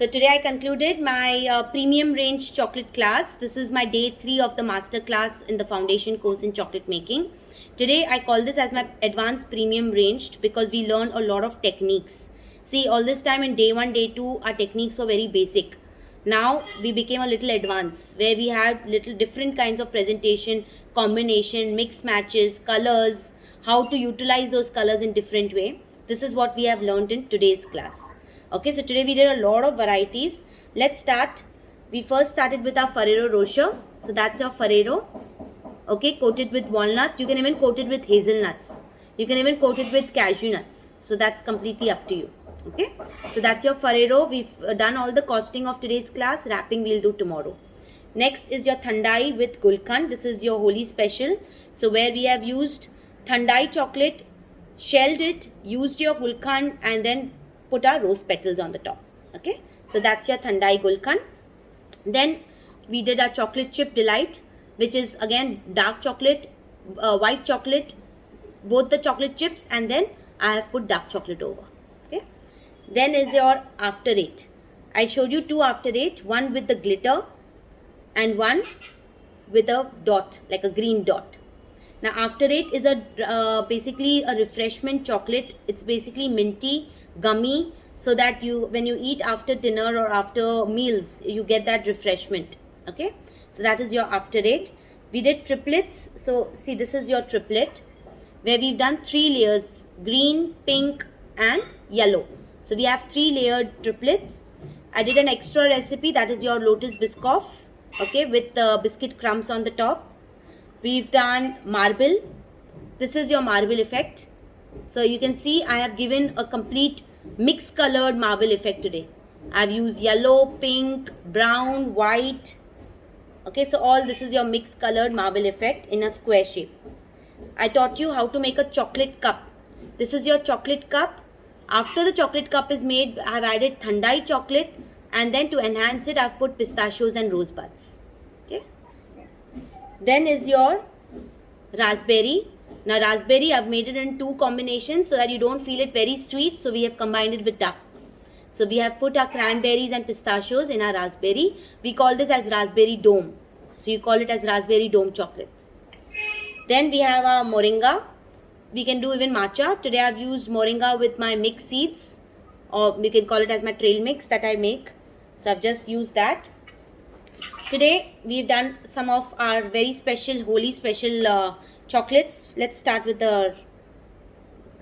So today I concluded my premium range chocolate class. This is my day 3 of the master class in the foundation course in chocolate making. Today I call this as my advanced premium ranged because we learn a lot of techniques. See, all this time in day 1, day 2, our techniques were very basic. Now we became a little advanced where we had little different kinds of presentation, combination, mix matches, colors, how to utilize those colors in different way. This is what we have learned in today's class. Okay, so today we did a lot of varieties. Let's start. We first started with our Ferrero Rocher. So that's your Ferrero. Okay, coated with walnuts. You can even coat it with hazelnuts. You can even coat it with cashew nuts. So that's completely up to you. Okay, so that's your Ferrero. We've done all the costing of today's class. Wrapping we'll do tomorrow. Next is your Thandai with Gulkand. This is your Holi special. So where we have used Thandai chocolate, shelled it, used your Gulkand, and then put our rose petals on the top. Okay, so that's your Thandai Gulkand. Then we did our chocolate chip delight, which is again dark chocolate, white chocolate, both the chocolate chips, and then I have put dark chocolate over. Okay, then is your after eight. I showed you two after eight, one with the glitter and one with a dot, like a green dot. Now after eight is a basically a refreshment chocolate. It's basically minty, gummy, so that you, when you eat after dinner or after meals, you get that refreshment. Okay, so that is your after eight. We did triplets. So see, this is your triplet where we've done 3 layers: green, pink and yellow. So we have 3 layered triplets. I did an extra recipe, that is your Lotus Biscoff, okay, with the biscuit crumbs on the top. We've done marble. This is your marble effect. So you can see I have given a complete mixed colored marble effect today. I've used yellow, pink, brown, white. Okay, so all this is your mixed colored marble effect in a square shape. I taught you how to make a chocolate cup. This is your chocolate cup. After the chocolate cup is made, I've added Thandai chocolate, and then to enhance it, I've put pistachios and rosebuds. Okay. Then is your raspberry. Now raspberry, I've made it in 2 combinations so that you don't feel it very sweet. So we have combined it with dark. So we have put our cranberries and pistachios in our raspberry. We call this as raspberry dome. So you call it as raspberry dome chocolate. Then we have our moringa. We can do even matcha. Today I've used moringa with my mix seeds, or we can call it as my trail mix that I make. So I've just used that. Today we've done some of our very special, Holi special chocolates. Let's start with the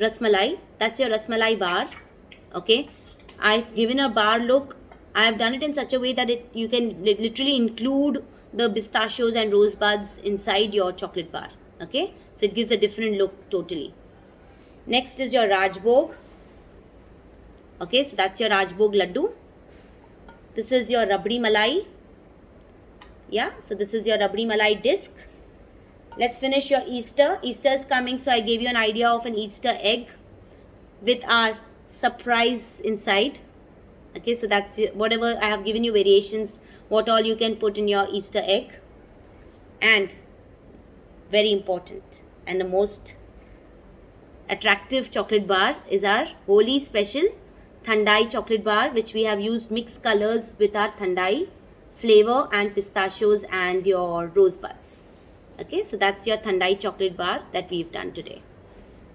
rasmalai. That's your rasmalai bar. Okay, I've given a bar look. I have done it in such a way that you can literally include the pistachios and rosebuds inside your chocolate bar. Okay, so it gives a different look totally. Next is your Rajbhog. Okay, so that's your Rajbhog laddu. This is your Rabdi Malai. Yeah, so this is your Rabdi Malai disc. Let's finish your Easter. Easter is coming, so I gave you an idea of an Easter egg with our surprise inside. Okay, so that's whatever I have given you variations, what all you can put in your Easter egg. And very important and the most attractive chocolate bar is our Holi special Thandai chocolate bar, which we have used mixed colors with our Thandai flavor and pistachios and your rosebuds. Okay, so that's your Thandai chocolate bar that we've done today.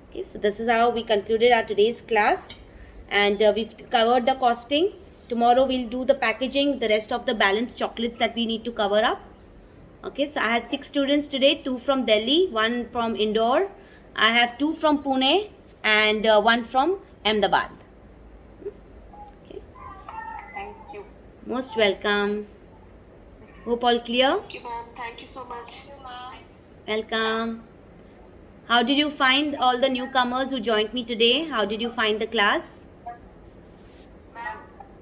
Okay, so this is how we concluded our today's class, and we've covered the costing. Tomorrow we'll do the packaging, the rest of the balanced chocolates that we need to cover up. Okay, so I had 6 students today, 2 from Delhi, 1 from Indore. I have 2 from Pune and 1 from Ahmedabad. Okay. Thank you. Most welcome. Hope all clear? Thank you, ma'am. Thank you so much. Welcome. How did you find all the newcomers who joined me today? How did you find the class? Ma'am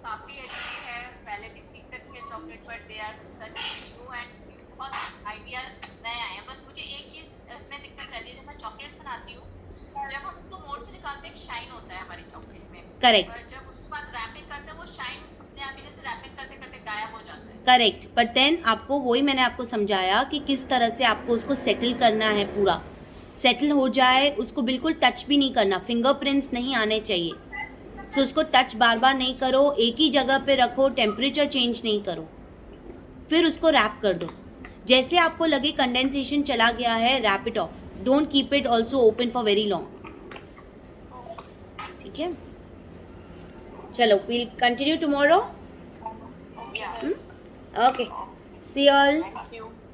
काफ़ी अच्छी है. पहले भी सीख रखी है chocolate, but they are such new and बहुत ideas नए आए हैं. बस मुझे एक चीज़ इसमें दिक्कत रहती है, जब मैं चॉकलेट्स बनाती हूँ, जब हम उसको मोल्ड से निकालते हैं, एक शाइन होता है हमारी चॉकलेट में. करेक्ट. पर जब उसके बाद रैपिंग करते हैं, वो शाइन अपने आप ही जैसे रैपिंग करते करते गायब हो जाता है. करेक्ट, बट देन आपको वही मैंने आपको समझाया कि किस तरह से आपको उसको सेटल करना है. पूरा सेटल हो जाए, उसको बिल्कुल टच भी नहीं करना, फिंगरप्रिंट्स नहीं आने चाहिए. सो उसको टच बार बार नहीं करो, एक ही जगह पे रखो, टेम्परेचर चेंज नहीं करो, फिर उसको रैप कर दो. जैसे आपको लगे कंडेंसेशन चला गया है, wrap it off. Don't keep it also open for very long. ठीक है, चलो we'll continue tomorrow. Yeah. Okay, see you all. Thank you.